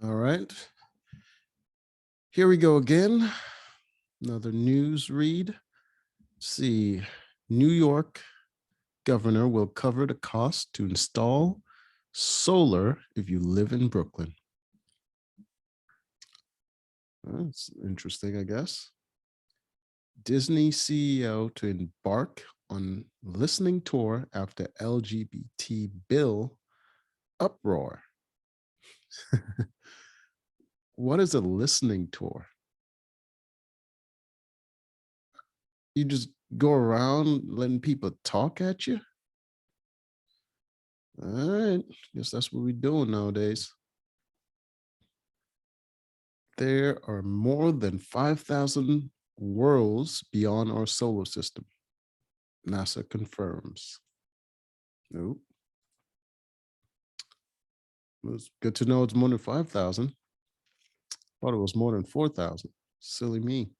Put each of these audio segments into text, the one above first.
All right. Here we go again. Another news read. Let's see. New York governor will cover the cost to install solar if you live in Brooklyn. That's interesting, I guess. Disney CEO to embark on listening tour after LGBT bill uproar. What is a listening tour? You just go around letting people talk at you? All right, guess that's what we're doing nowadays. There are more than 5,000 worlds beyond our solar system. NASA confirms. Nope. It was good to know it's more than 5,000. Thought it was more than 4,000. Silly me.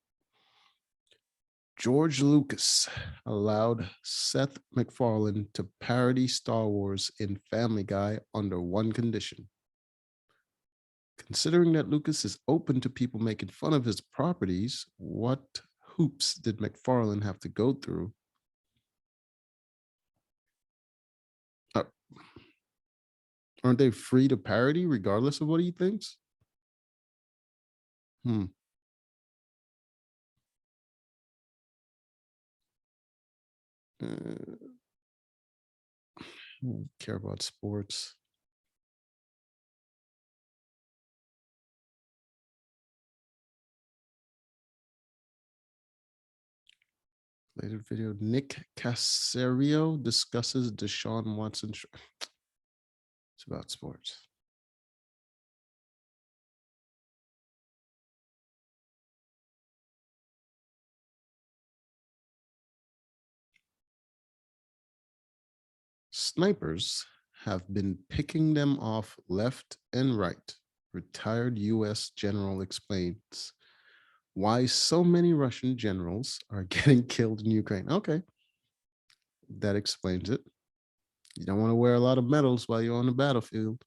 George Lucas allowed Seth MacFarlane to parody Star Wars in Family Guy under one condition. Considering that Lucas is open to people making fun of his properties, what hoops did MacFarlane have to go through? Aren't they free to parody regardless of what he thinks? Hmm. I don't care about sports. Later video, Nick Casario discusses Deshaun Watson. It's about sports. Snipers have been picking them off left and right. Retired US general explains why so many Russian generals are getting killed in Ukraine. Okay, that explains it. You don't want to wear a lot of medals while you're on the battlefield.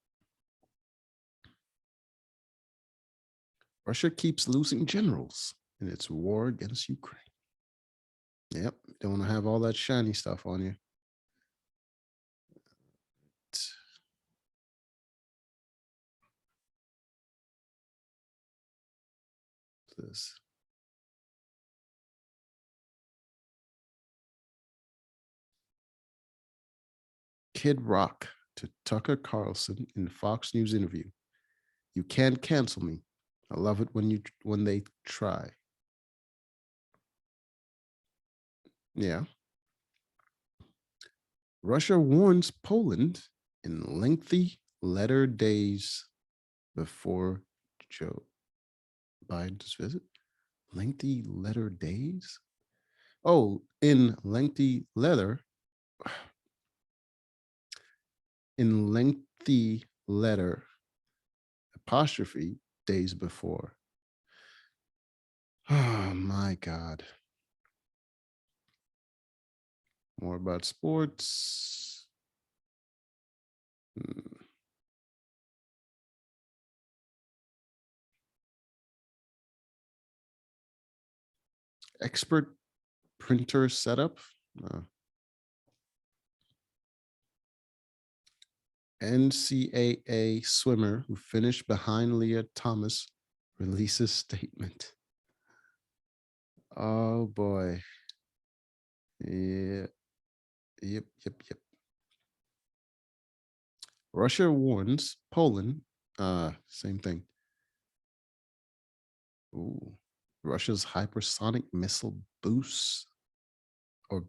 Russia keeps losing generals in its war against Ukraine. Yep, don't want to have all that shiny stuff on you. This. Kid Rock to Tucker Carlson in Fox News interview. You can't cancel me. I love it when they try. Yeah. Russia warns Poland in lengthy letter days before Joe Biden's visit. Lengthy letter days? Oh, in lengthy letter. In lengthy letter apostrophe days before. Oh my God. More about sports. Expert printer setup. NCAA swimmer who finished behind Leah Thomas releases statement. Oh boy. Yeah. Yep. Russia warns Poland. Same thing. Ooh. Russia's hypersonic missile boasts a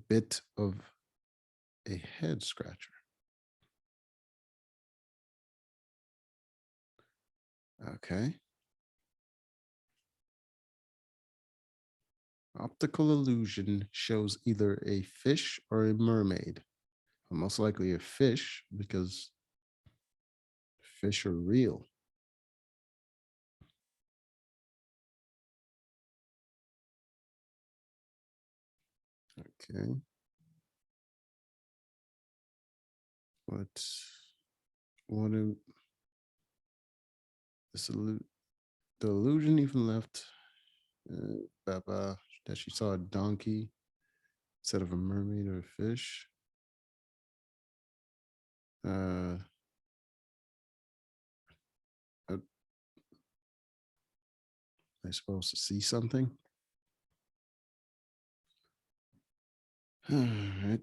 bit of a head scratcher. Okay. Optical illusion shows either a fish or a mermaid. Well, most likely a fish because fish are real. Okay. What What if the illusion even left Baba that she saw a donkey instead of a mermaid or a fish? Uh, am I supposed to see something? All right.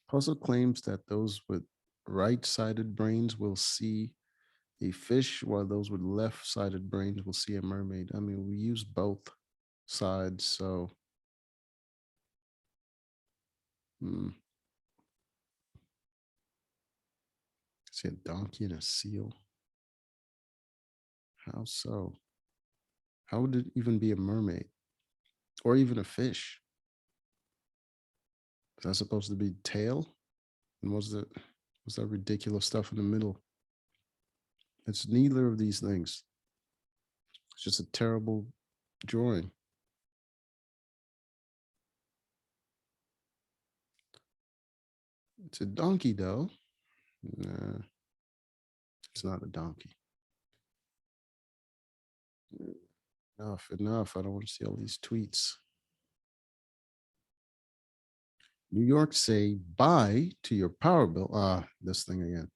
Puzzle claims that those with right-sided brains will see a fish, while those with left-sided brains will see a mermaid. I mean, we use both sides, so hmm. See a donkey and a seal. How so? How would it even be a mermaid or even a fish? Is that supposed to be tail? And was that ridiculous stuff in the middle? It's neither of these things. It's just a terrible drawing. It's a donkey though. Nah, it's not a donkey. Enough, enough. I don't want to see all these tweets. New York say bye to your power bill. Ah, this thing again.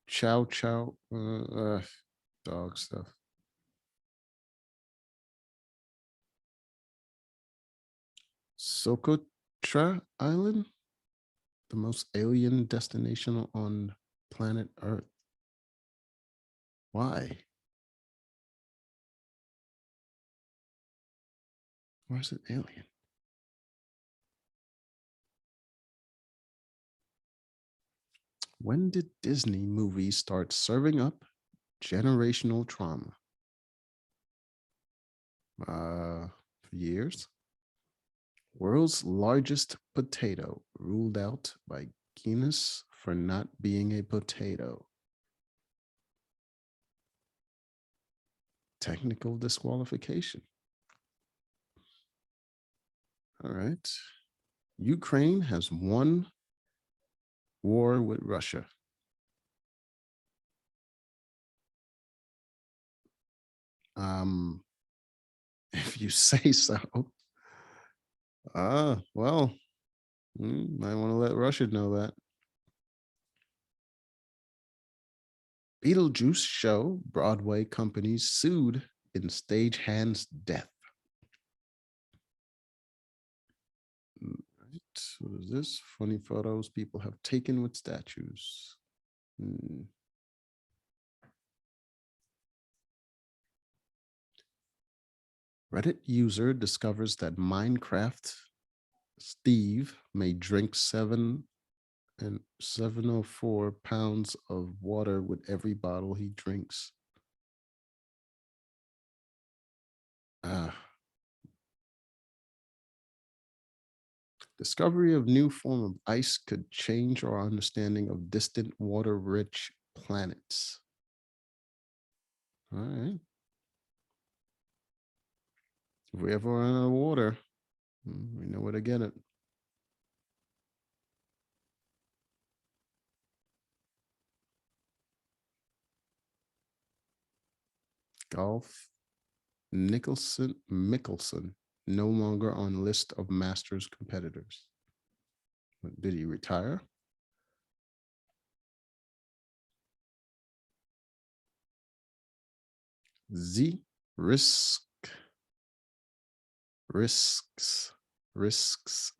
Chow chow. Dog stuff. Socotra Island, the most alien destination on planet Earth. Why? Why is it alien? When did Disney movies start serving up generational trauma? For years. World's largest potato ruled out by Guinness for not being a potato. Technical disqualification. All right. Ukraine has won war with Russia. Um, if you say so. Well, might want to let Russia know that. Beetlejuice show Broadway companies sued in stagehand's death. Right. What is this? Funny photos people have taken with statues. Reddit user discovers that Minecraft Steve may drink 704 pounds of water with every bottle he drinks. Discovery of new form of ice could change our understanding of distant water-rich planets. All right. If we ever run out of water, we know where to get it. Golf Mickelson, no longer on list of Masters competitors. Did he retire? Z risk risks risks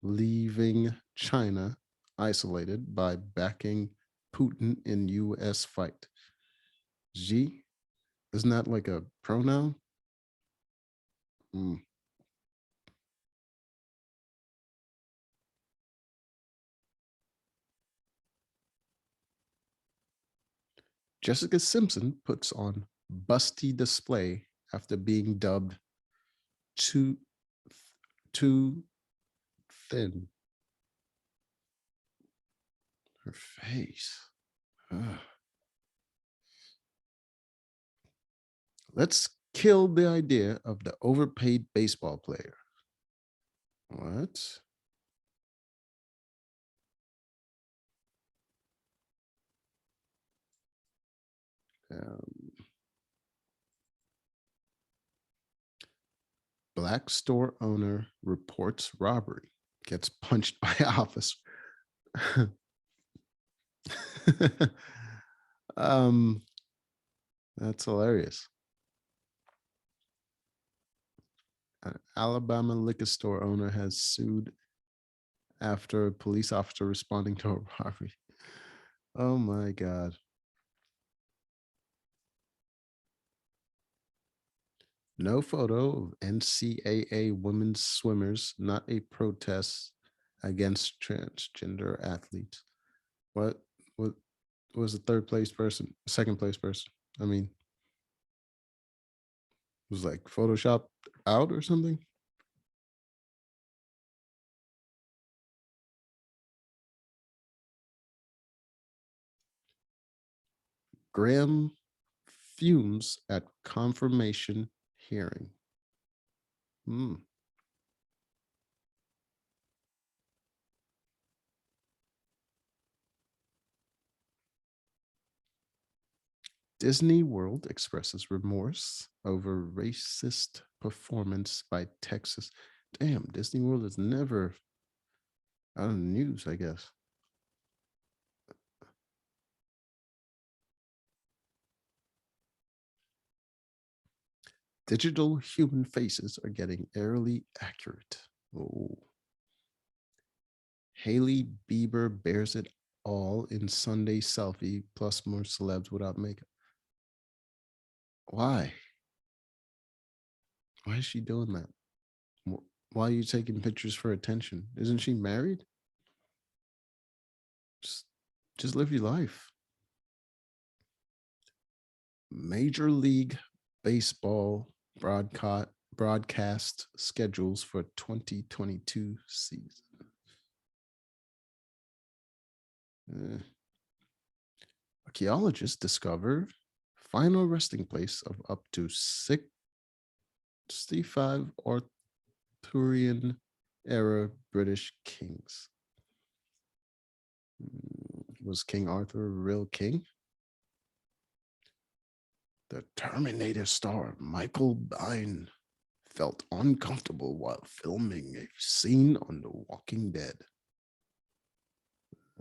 leaving China isolated by backing Putin in U.S. fight. Xi, isn't that like a pronoun? Jessica Simpson puts on busty display after being dubbed too too thin. Her face. Let's kill the idea of the overpaid baseball player. What? Um, Black store owner reports robbery, gets punched by officer. um, that's hilarious. An Alabama liquor store owner has sued after a police officer responding to a robbery. Oh my God. No photo of NCAA women's swimmers, not a protest against transgender athletes. What what was the third place person, second place person? I mean, was like Photoshop out or something? Graham fumes at confirmation hearing. Hmm. Disney World expresses remorse over racist performance by Texas. Damn, Disney World is never out of the news, I guess. Digital human faces are getting eerily accurate. Oh, Haley Bieber bears it all in Sunday selfie, plus more celebs without makeup. Why? Why is she doing that? Why are you taking pictures for attention? Isn't she married? Just, just live your life. Major League Baseball broadcast schedules for 2022 season. Uh, Archaeologists discover final resting place of up to 65 Arthurian era British kings. Was King Arthur a real king? The Terminator star Michael Biehn felt uncomfortable while filming a scene on The Walking Dead.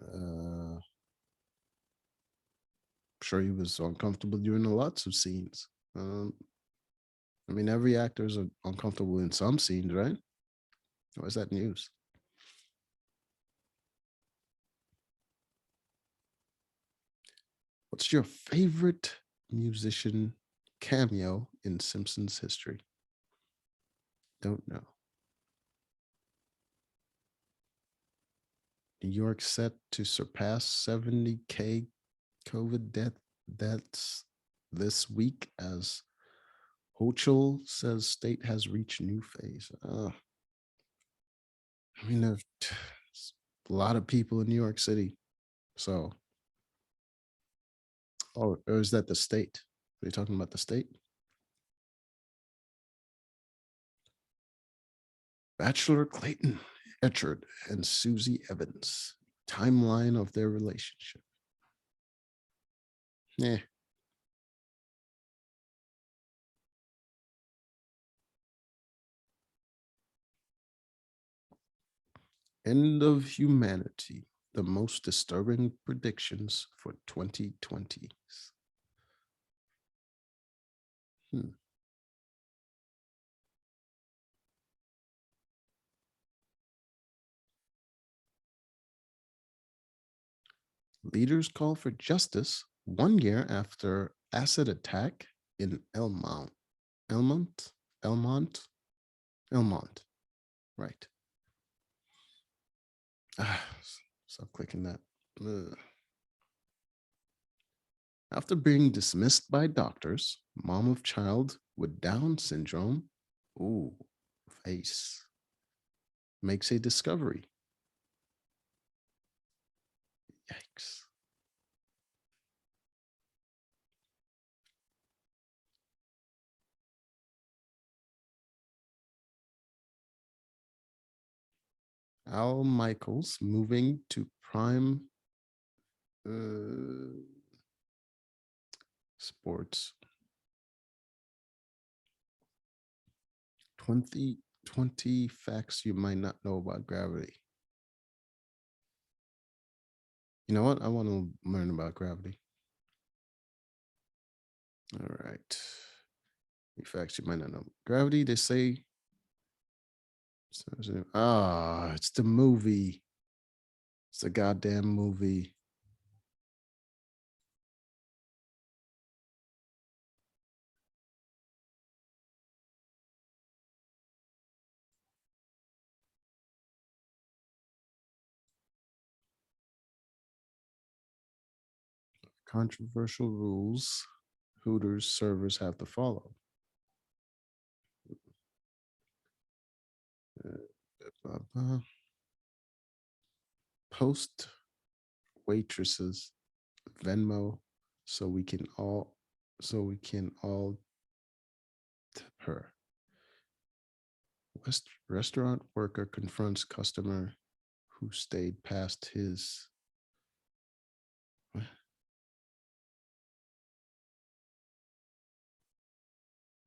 I'm sure he was uncomfortable during lots of scenes. I mean, every actor is uncomfortable in some scenes, right? Or is that news? What's your favorite musician cameo in Simpsons history? Don't know. New York set to surpass 70K COVID deaths this week as Hochul says state has reached new phase. I mean, there's a lot of people in New York City. So, oh, or is that the state? Are you talking about the state? Bachelor Clayton Etchard and Susie Evans. Timeline of their relationship. Yeah. End of humanity. The most disturbing predictions for 2020s. Hmm. Leaders call for justice 1 year after acid attack in Elmont, Elmont, Elmont. Right. Ah, stop clicking that. Ugh. After being dismissed by doctors, mom of child with Down syndrome, ooh, face, makes a discovery. Yikes. Al Michaels moving to Prime Sports. 20 facts you might not know about gravity. You know what? I want to learn about gravity. All right. Facts you might not know. Gravity, they say. It's the movie. It's a goddamn movie. Controversial rules Hooters servers have to follow. Post waitresses Venmo so we can all tip her. Restaurant worker confronts customer who stayed past his.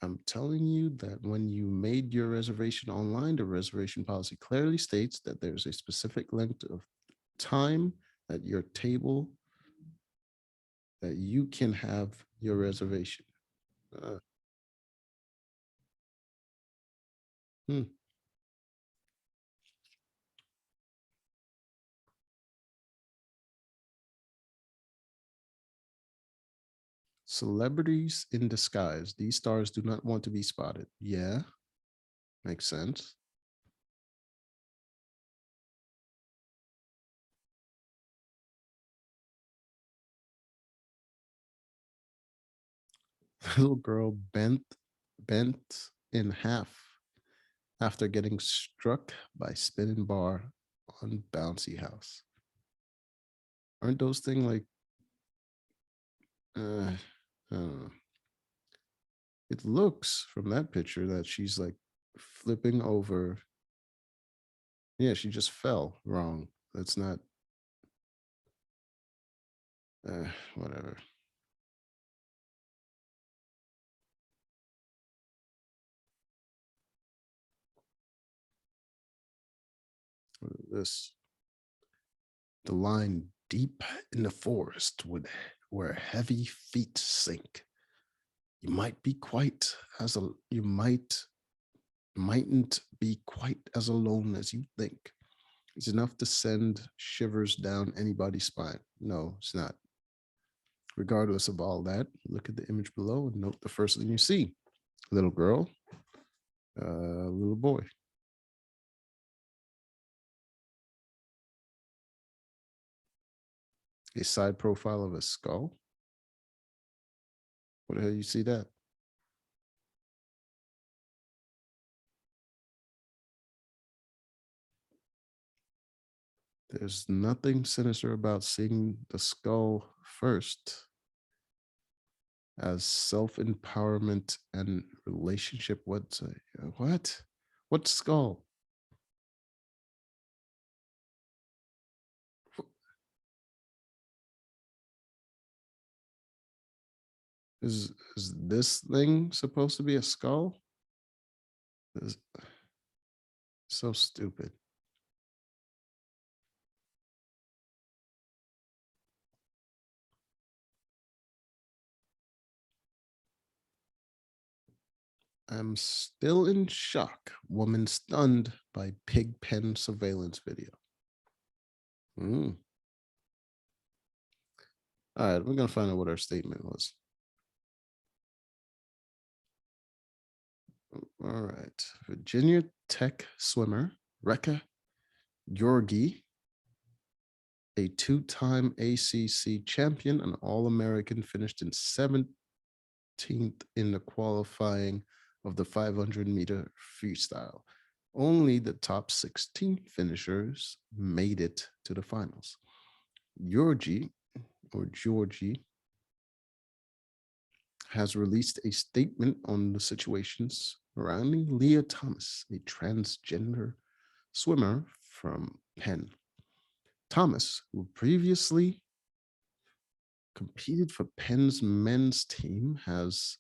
I'm telling you that when you made your reservation online, the reservation policy clearly states that there's a specific length of time at your table that you can have your reservation. Uh, hmm. Celebrities in disguise. These stars do not want to be spotted. Yeah, makes sense. Little girl bent in half after getting struck by spinning bar on bouncy house. Aren't those things like I don't know. It looks from that picture that she's like flipping over. Yeah, she just fell wrong. That's not whatever. This the line deep in the forest with where heavy feet sink. You might be quite as a you mightn't be quite as alone as you think. It's enough to send shivers down anybody's spine. No, it's not. Regardless of all that, look at the image below and note the first thing you see. Little girl, little boy. A side profile of a skull. What the hell you see that? There's nothing sinister about seeing the skull first as self-empowerment and relationship. What? What skull? Is this thing supposed to be a skull? This is so stupid. I'm still in shock. Woman stunned by pig pen surveillance video. Mm. All right, we're gonna find out what our statement was. All right, Virginia Tech swimmer Rekha Yorgi, a two-time ACC champion and All-American, finished in 17th in the qualifying of the 500-meter freestyle. Only the top 16 finishers made it to the finals. Georgie has released a statement on the situations surrounding Leah Thomas, a transgender swimmer from Penn. Thomas, who previously competed for Penn's men's team, has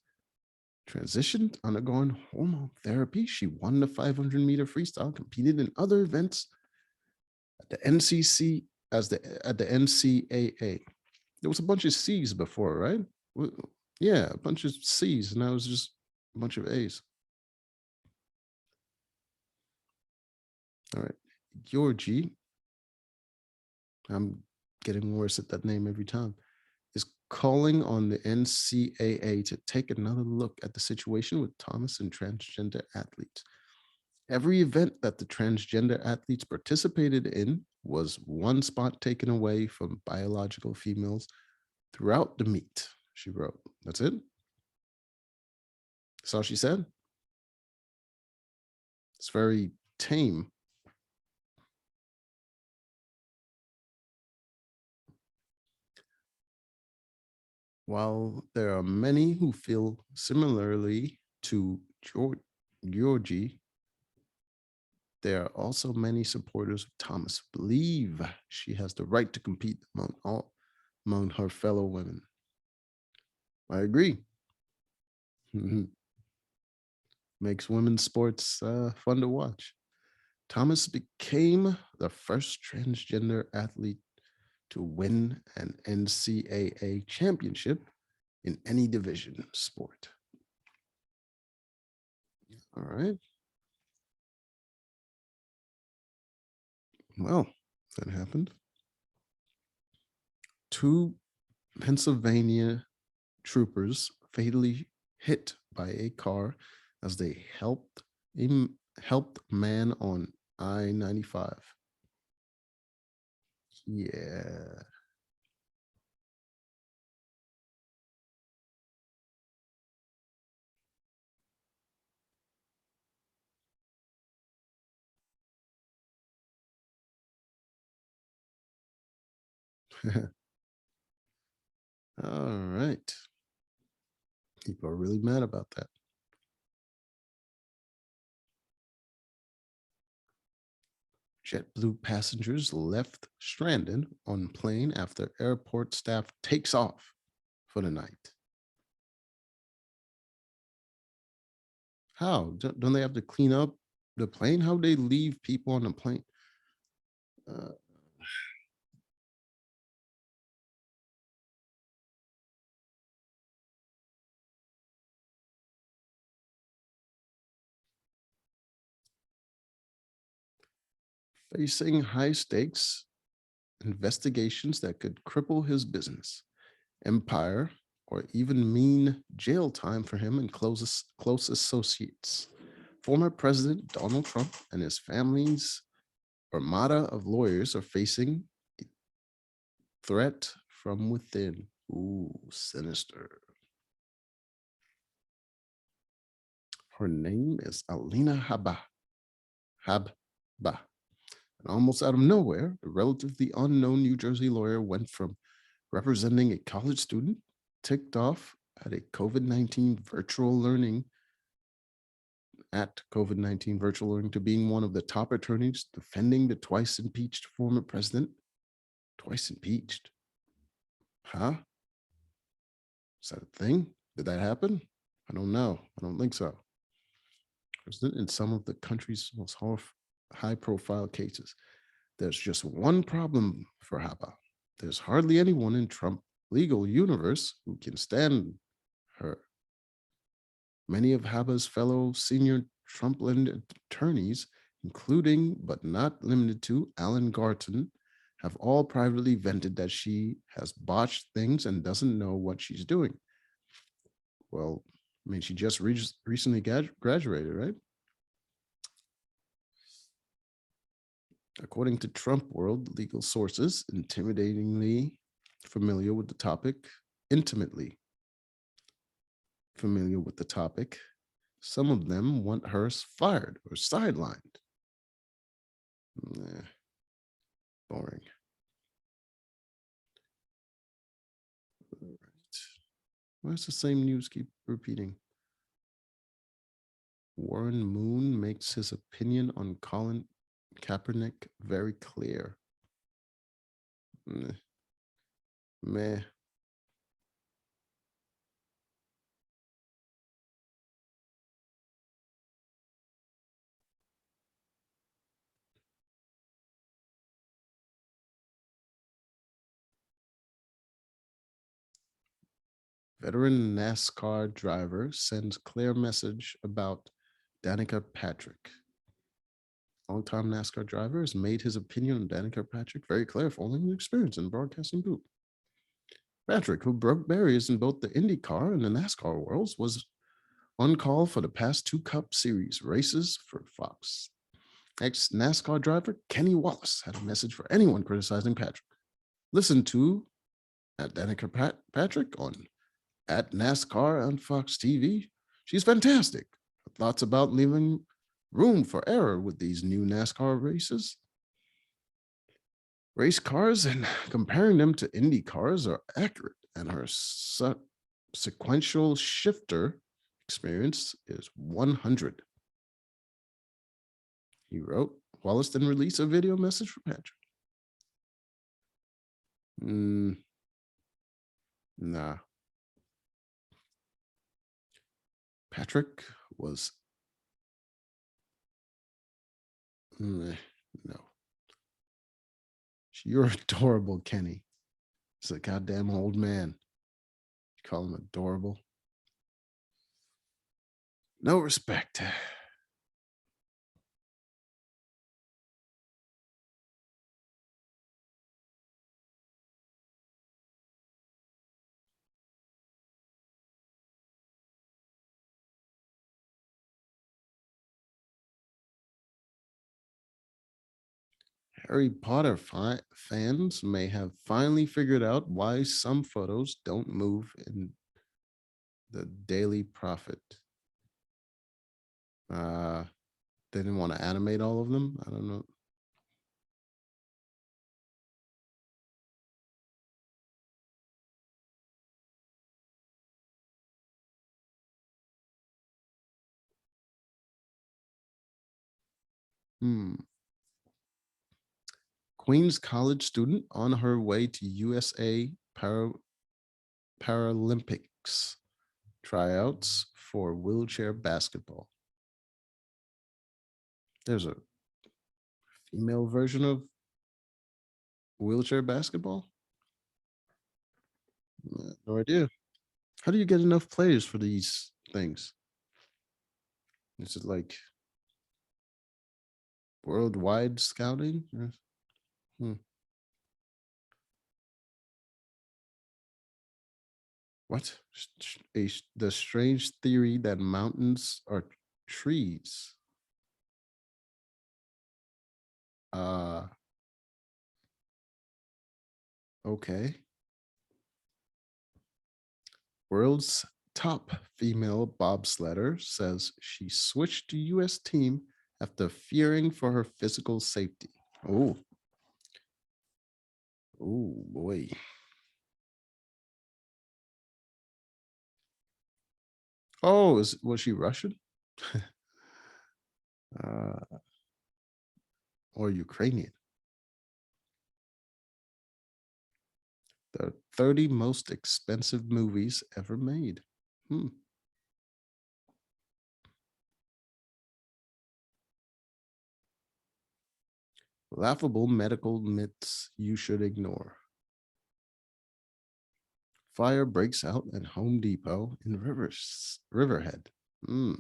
transitioned, undergone hormone therapy. She won the 500-meter freestyle, competed in other events at the NCC at the NCAA. There was a bunch of C's before, right? Yeah, a bunch of C's, and now it's just a bunch of A's. All right, Georgie. I'm getting worse at that name every time. Is calling on the NCAA to take another look at the situation with Thomas and transgender athletes. Every event that the transgender athletes participated in was one spot taken away from biological females throughout the meet, she wrote. That's it. That's all she said. It's very tame. While there are many who feel similarly to Georgie, there are also many supporters of Thomas who believe she has the right to compete among her fellow women. I agree. Makes women's sports fun to watch. Thomas became the first transgender athlete to win an NCAA championship in any division sport. All right. Well, that happened. 2 Pennsylvania troopers fatally hit by a car as they helped man on I-95. Yeah. All right. People are really mad about that. JetBlue passengers left stranded on plane after airport staff takes off for the night. How? Don't they have to clean up the plane? How do they leave people on the plane? Uh, Facing high stakes investigations that could cripple his business, empire, or even mean jail time for him and close associates. Former President Donald Trump and his family's armada of lawyers are facing a threat from within. Ooh, sinister. Her name is Alina Habba. And almost out of nowhere, the relatively unknown New Jersey lawyer went from representing a college student ticked off at a COVID-19 virtual learning to being one of the top attorneys defending the twice impeached former president. Twice impeached. Huh? Is that a thing? Did that happen? I don't know. I don't think so. President in some of the country's most high profile cases. There's just one problem for Haba. There's hardly anyone in Trump legal universe who can stand her. Many of Haba's fellow senior Trumpland attorneys, including but not limited to Alan Garton, have all privately vented that she has botched things and doesn't know what she's doing. Well, I mean, she just recently graduated, right? According to Trump World legal sources, intimidatingly familiar with the topic, intimately familiar with the topic, some of them want her fired or sidelined. Boring. All right. Why does the same news keep repeating? Warren Moon makes his opinion on Colin Kaepernick, very clear. Meh. Veteran NASCAR driver sends clear message about Danica Patrick. Longtime NASCAR driver has made his opinion on Danica Patrick very clear following his experience in broadcasting booth. Patrick, who broke barriers in both the IndyCar and the NASCAR worlds, was on call for the past two Cup Series races for Fox. Ex NASCAR driver Kenny Wallace had a message for anyone criticizing Patrick. Listen to at Danica Patrick on at NASCAR on Fox TV. She's fantastic. Thoughts about leaving room for error with these new NASCAR race cars, and comparing them to Indy cars are accurate, and her sequential shifter experience is 100. He wrote. Wallace then released a video message for Patrick. Nah. Patrick was no. You're adorable, Kenny. He's a goddamn old man. You call him adorable? No respect. Harry Potter fans may have finally figured out why some photos don't move in the Daily Prophet. They didn't want to animate all of them. I don't know. Queens College student on her way to USA Paralympics tryouts for wheelchair basketball. There's a female version of wheelchair basketball? No idea. How do you get enough players for these things? Is it like worldwide scouting? What? The strange theory that mountains are trees. Okay. World's top female bobsledder says she switched to US team after fearing for her physical safety. Oh. Oh boy. Oh, was she Russian? Or Ukrainian? The 30 most expensive movies ever made. Laughable medical myths you should ignore. Fire breaks out at Home Depot in Riverhead. Oh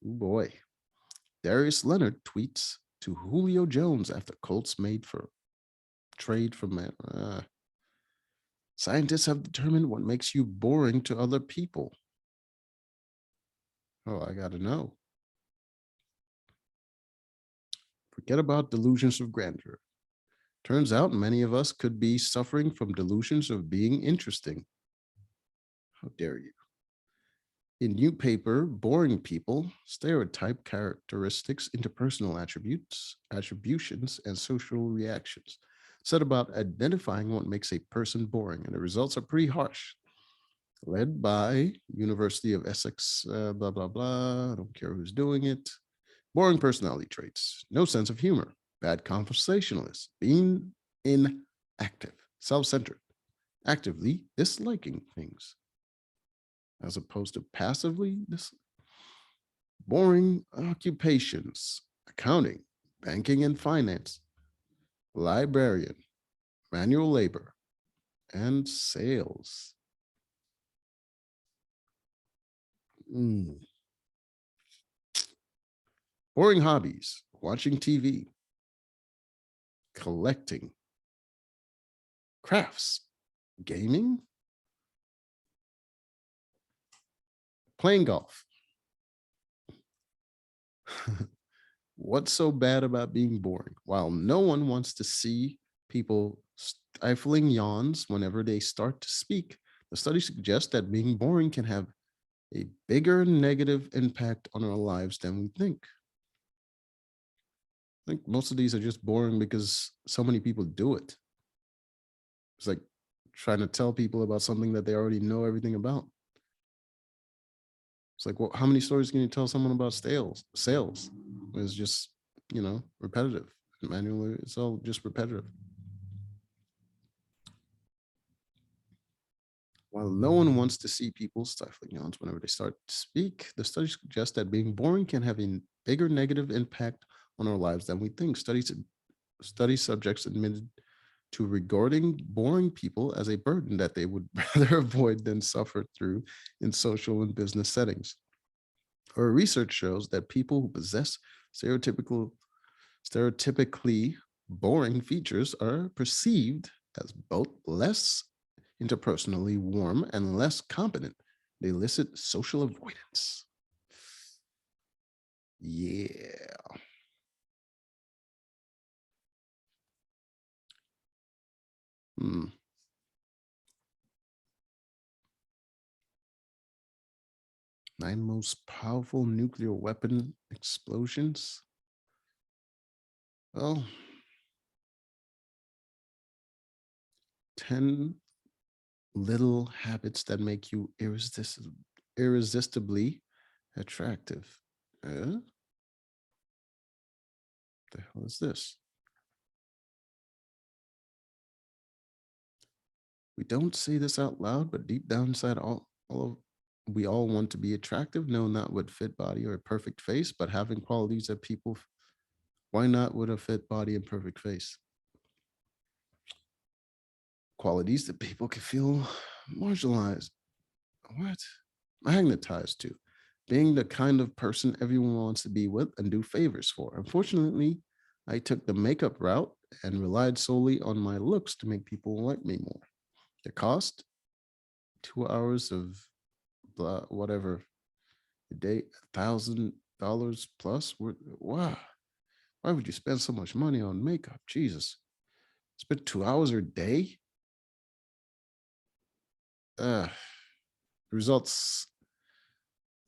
boy. Darius Leonard tweets to Julio Jones after Colts made for trade from scientists have determined what makes you boring to other people. Oh, I gotta know. Forget about delusions of grandeur. Turns out many of us could be suffering from delusions of being interesting. How dare you? In new paper, Boring People, Stereotype Characteristics, Interpersonal Attributions, and Social Reactions, said about identifying what makes a person boring, and the results are pretty harsh. Led by University of Essex, blah, blah, blah. I don't care who's doing it. Boring personality traits, no sense of humor, bad conversationalist, being inactive, self centered, actively disliking things, as opposed to passively boring occupations, accounting, banking and finance, librarian, manual labor, and sales. Mm. Boring hobbies, watching TV, collecting, crafts, gaming, playing golf. What's so bad about being boring? While no one wants to see people stifling yawns whenever they start to speak, the study suggests that being boring can have a bigger negative impact on our lives than we think. I think most of these are just boring because so many people do it. It's like trying to tell people about something that they already know everything about. It's like, well, how many stories can you tell someone about Sales is just, repetitive. Manually, it's all just repetitive. While no one wants to see people stifling yawns whenever they start to speak, the study suggests that being boring can have a bigger negative impact on our lives than we think. Study subjects admitted to regarding boring people as a burden that they would rather avoid than suffer through in social and business settings. Our research shows that people who possess stereotypically boring features are perceived as both less interpersonally warm and less competent. They elicit social avoidance. Yeah. 9 most powerful nuclear weapon explosions. Well, 10 little habits that make you irresistibly attractive. The hell is this? We don't say this out loud, but deep down inside, we all want to be attractive. No, not with fit body or a perfect face, but having qualities that people. Why not with a fit body and perfect face? Qualities that people can feel marginalized. What? Magnetized to. Being the kind of person everyone wants to be with and do favors for. Unfortunately, I took the makeup route and relied solely on my looks to make people like me more. The cost, 2 hours of whatever a day, $1,000 plus. Wow. Why would you spend so much money on makeup? Jesus. Spend 2 hours a day? Uh, results.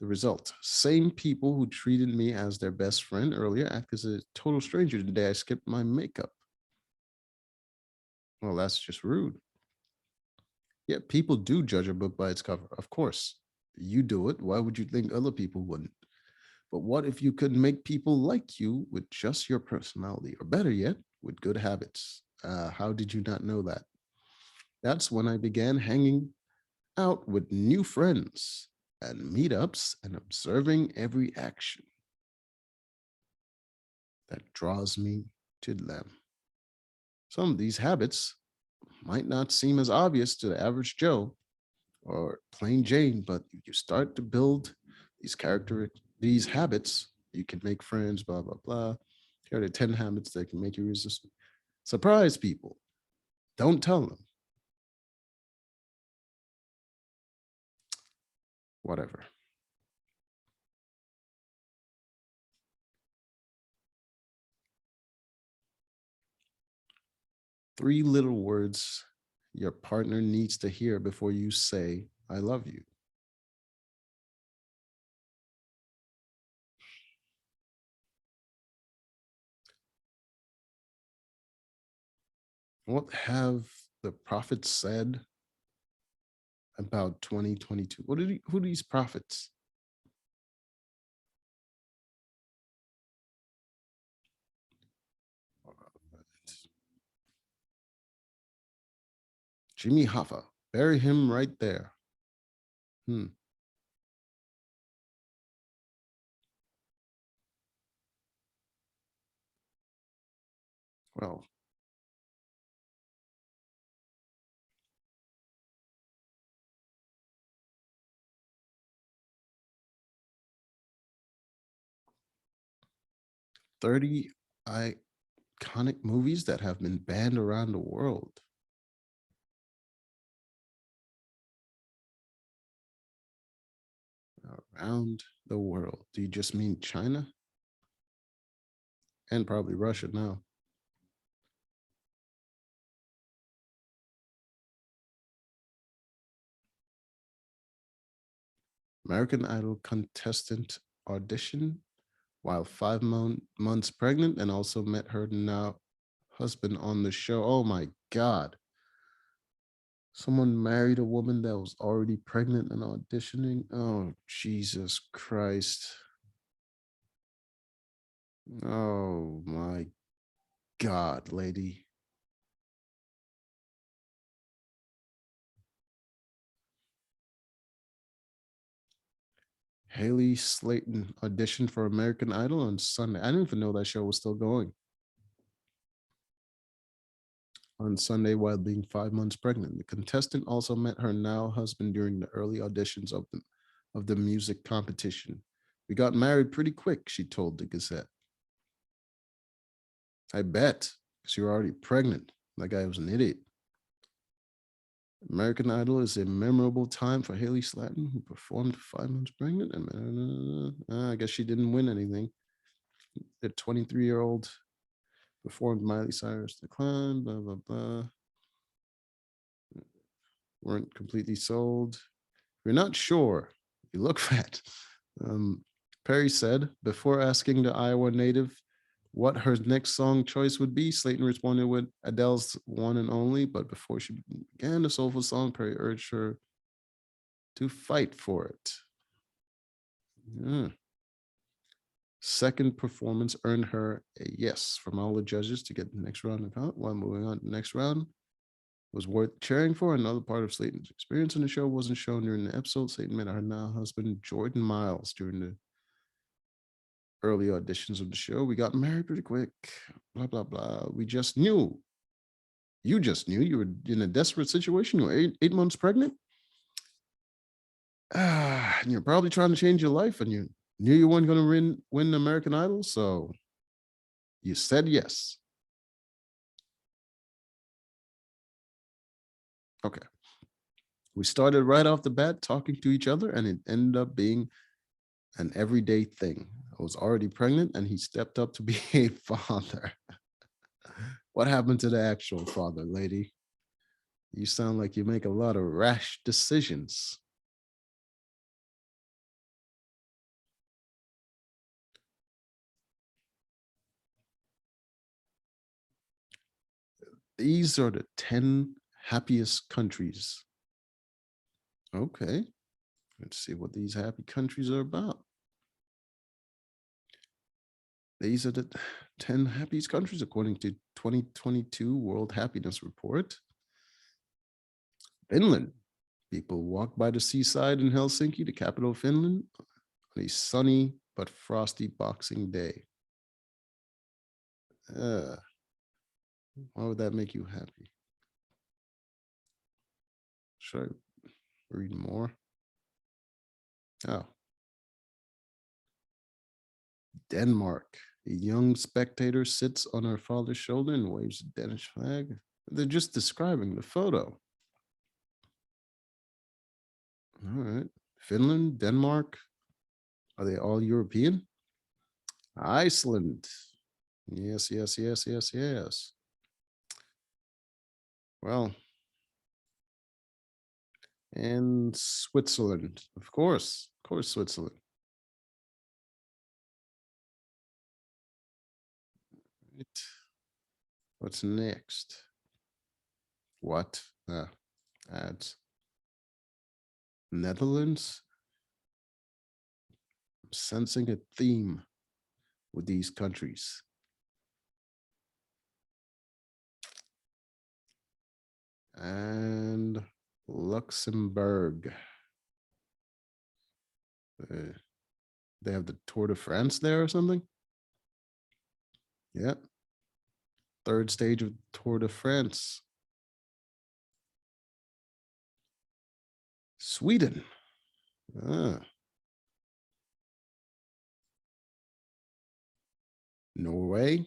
The result, same people who treated me as their best friend earlier act as a total stranger the day I skipped my makeup. Well, that's just rude. Yeah, people do judge a book by its cover. Of course, you do it. Why would you think other people wouldn't? But what if you could make people like you with just your personality, or better yet, with good habits? How did you not know that? That's when I began hanging out with new friends and meetups and observing every action that draws me to them. Some of these habits might not seem as obvious to the average Joe or plain Jane, but you start to build these habits, you can make friends, blah, blah, blah. Here are the 10 habits that can make you resist. Surprise people. Don't tell them. Whatever. Three little words your partner needs to hear before you say, I love you. What have the prophets said about 2022? Who are these prophets? Jimmy Hoffa. Bury him right there. Hmm. Well, 30 iconic movies that have been banned around the world. Around the world. Do you just mean China? And probably Russia now. American Idol contestant audition while 5 months pregnant and also met her now husband on the show. Oh my God. Someone married a woman that was already pregnant and auditioning. Oh, Jesus Christ. Oh my God, lady. Haley Slayton auditioned for American Idol on Sunday. I didn't even know that show was still going. On Sunday while being 5 months pregnant. The contestant also met her now husband during the early auditions of the music competition. We got married pretty quick, she told the Gazette. I bet, because you're already pregnant. That guy was an idiot. American Idol is a memorable time for Haley Slayton, who performed 5 months pregnant. And I guess she didn't win anything. The 23-year-old performed Miley Cyrus Decline, blah, blah, blah. Weren't completely sold. We're not sure. You look fat. Um, Perry said before asking the Iowa native what her next song choice would be, Slayton responded with Adele's One and Only. But before she began the soulful song, Perry urged her to fight for it. Yeah. Second performance earned her a yes from all the judges to get the next round of out. While moving on to the next round was worth cheering for. Another part of Slayton's experience in the show wasn't shown during the episode. Slayton met her now husband, Jordan Miles, during the early auditions of the show. We got married pretty quick, blah, blah, blah. We just knew. You just knew you were in a desperate situation. You were eight months pregnant. And you're probably trying to change your life and you knew you weren't going to win American Idol. So you said yes. Okay. We started right off the bat talking to each other, and it ended up being an everyday thing. I was already pregnant, and he stepped up to be a father. What happened to the actual father, lady? You sound like you make a lot of rash decisions. These are the 10 happiest countries. Okay. Let's see what these happy countries are about. These are the 10 happiest countries according to 2022 World Happiness Report. Finland. People walk by the seaside in Helsinki, the capital of Finland, on a sunny but frosty Boxing Day. Why would that make you happy? Should I read more? Oh, Denmark. A young spectator sits on her father's shoulder and waves a Danish flag. They're just describing the photo. All right. Finland, Denmark. Are they all European? Iceland. Yes, yes, yes, yes, yes. Well, and Switzerland. Of course, Switzerland. Right. What's next? What? Ads. Netherlands. I'm sensing a theme with these countries. And Luxembourg. Uh, they have the Tour de France there or something. Yeah. Third stage of Tour de France. Sweden. Ah. Norway.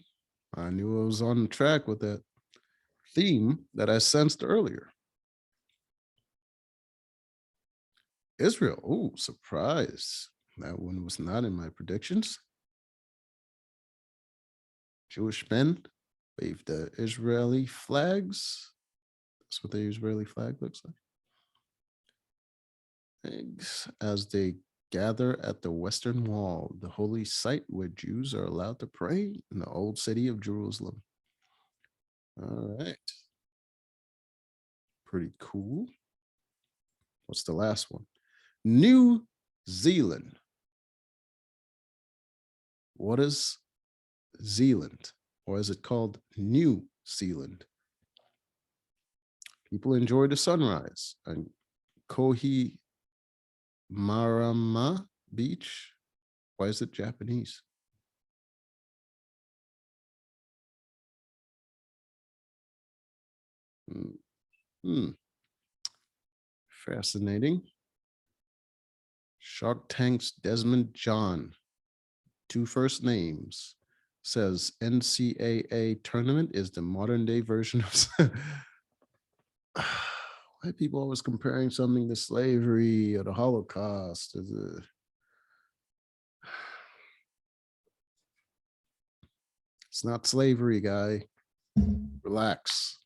I knew I was on track with that theme that I sensed earlier. Israel. Oh, surprise. That one was not in my predictions. Jewish men wave the Israeli flags. That's what the Israeli flag looks like. Eggs as they gather at the Western Wall, the holy site where Jews are allowed to pray in the old city of Jerusalem. All right. Pretty cool. What's the last one? New Zealand. What is Zealand? Or is it called New Zealand? People enjoy the sunrise and Kohi Marama Beach. Why is it Japanese? Hmm. Fascinating. Shark Tank's Desmond John, two first names, says NCAA tournament is the modern day version of. Why people always comparing something to slavery or the Holocaust? It's not slavery, guy. Relax.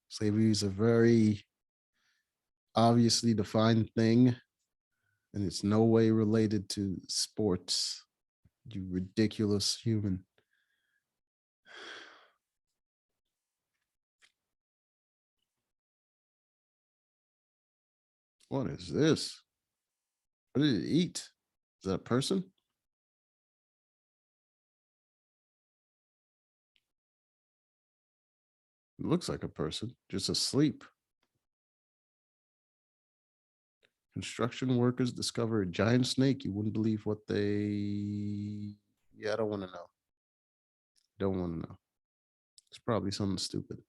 Slavery is a very obviously defined thing, and it's no way related to sports. You ridiculous human. What is this? What did it eat? Is that a person? It looks like a person, just asleep. Construction workers discover a giant snake. You wouldn't believe what they. Yeah, I don't want to know. Don't want to know. It's probably something stupid.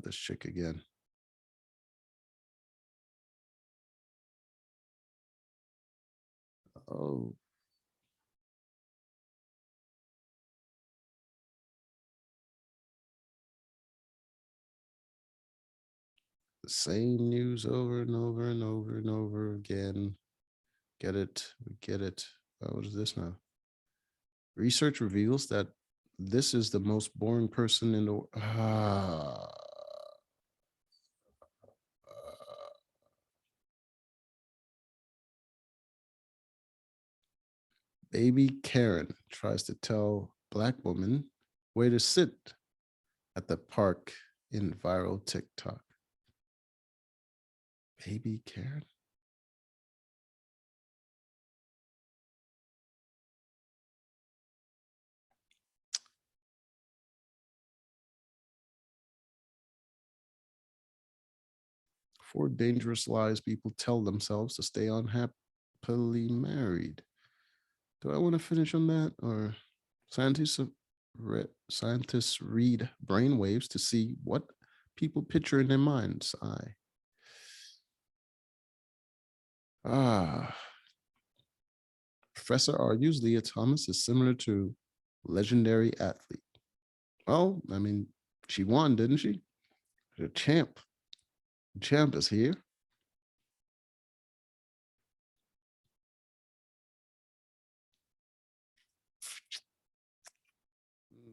This chick again. Oh, the same news over and over and over and over again. Get it? We get it. What is this now? Research reveals that this is the most boring person in the. Baby Karen tries to tell Black woman where to sit at the park in viral TikTok. Baby Karen? Four dangerous lies people tell themselves to stay unhappily married. Do I want to finish on that? Or scientists, scientists read brainwaves to see what people picture in their mind's eye. Ah, Professor argues Leah Thomas is similar to legendary athlete. Well, I mean, she won, didn't she? The champ. The champ is here.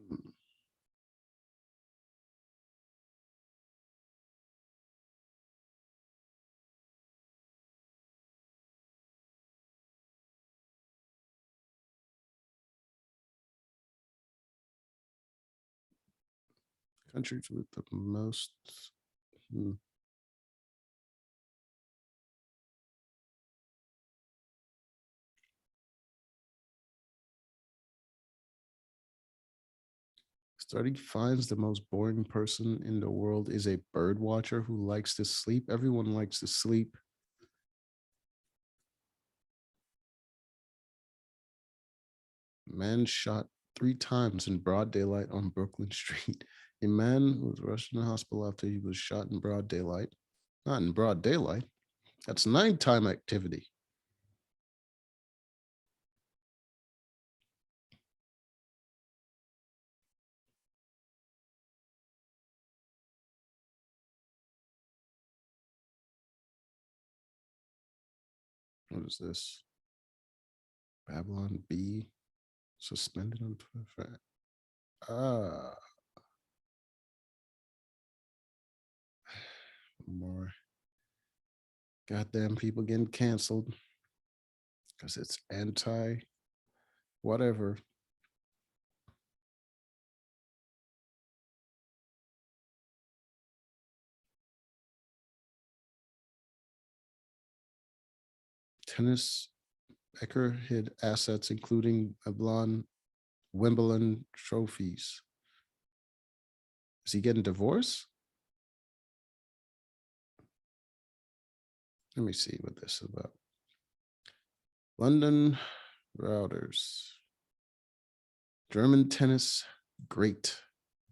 Hmm. Countries with the most. Hmm. Study finds the most boring person in the world is a bird watcher who likes to sleep. Everyone likes to sleep. Man shot 3 times in broad daylight on Brooklyn Street. A man was rushed in the hospital after he was shot in broad daylight. Not in broad daylight. That's nighttime activity. What is this? Babylon B suspended on Twitter. More goddamn people getting canceled because it's anti whatever. Tennis Becker hid assets, including a blonde Wimbledon trophies. Is he getting divorced? Let me see what this is about. London routers. German tennis great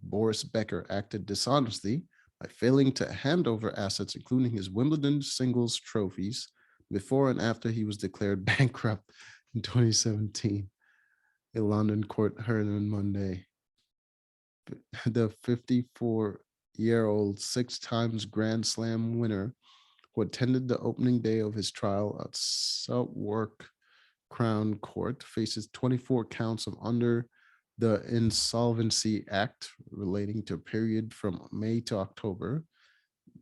Boris Becker acted dishonestly by failing to hand over assets, including his Wimbledon singles trophies, before and after he was declared bankrupt in 2017. A London court heard on Monday. The 54-year-old 6 times Grand Slam winner who attended the opening day of his trial at Southwark Crown Court faces 24 counts of under the Insolvency Act relating to a period from May to October.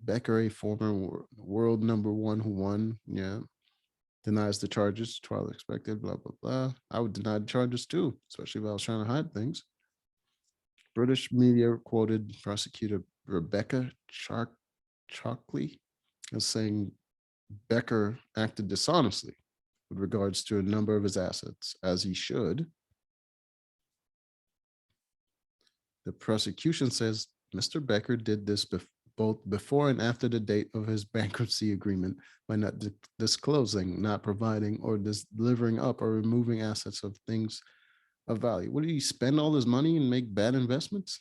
Becker, a former world number one who won, denies the charges. Trial expected, blah, blah, blah. I would deny the charges too, especially if I was trying to hide things. British media quoted prosecutor Rebecca Chalkley as saying Becker acted dishonestly with regards to a number of his assets, as he should. The prosecution says Mr. Becker did this both before and after the date of his bankruptcy agreement by not disclosing, not providing, or delivering up or removing assets of things of value. What did he spend all his money and make bad investments?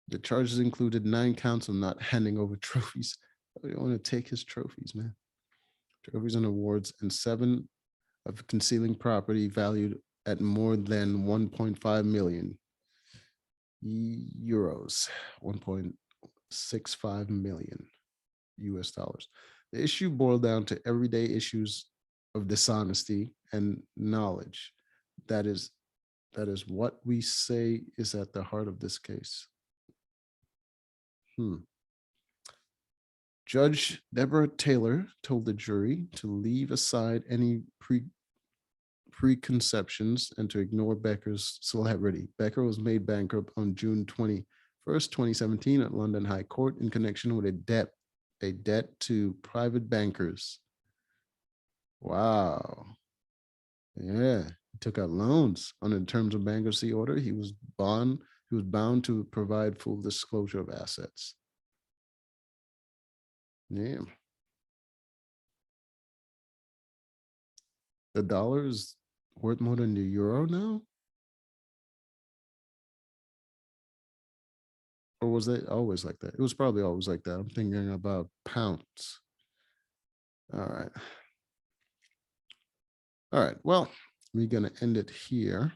The charges included 9 counts of not handing over trophies. I don't want to take his trophies, man. Trophies and awards, and 7 of concealing property valued at more than 1.5 million euros, 1.65 million US dollars. The issue boiled down to everyday issues of dishonesty and knowledge. That is what we say is at the heart of this case. Judge Deborah Taylor told the jury to leave aside any preconceptions and to ignore Becker's celebrity. Becker was made bankrupt on June 21st, 2017 at London High Court in connection with a debt to private bankers. Wow. Yeah, he took out loans under the terms of bankruptcy order. He was bound to provide full disclosure of assets. Yeah. The dollar is worth more than the euro now? Or was it always like that? It was probably always like that. I'm thinking about pounds. All right. All right. Well, we're going to end it here.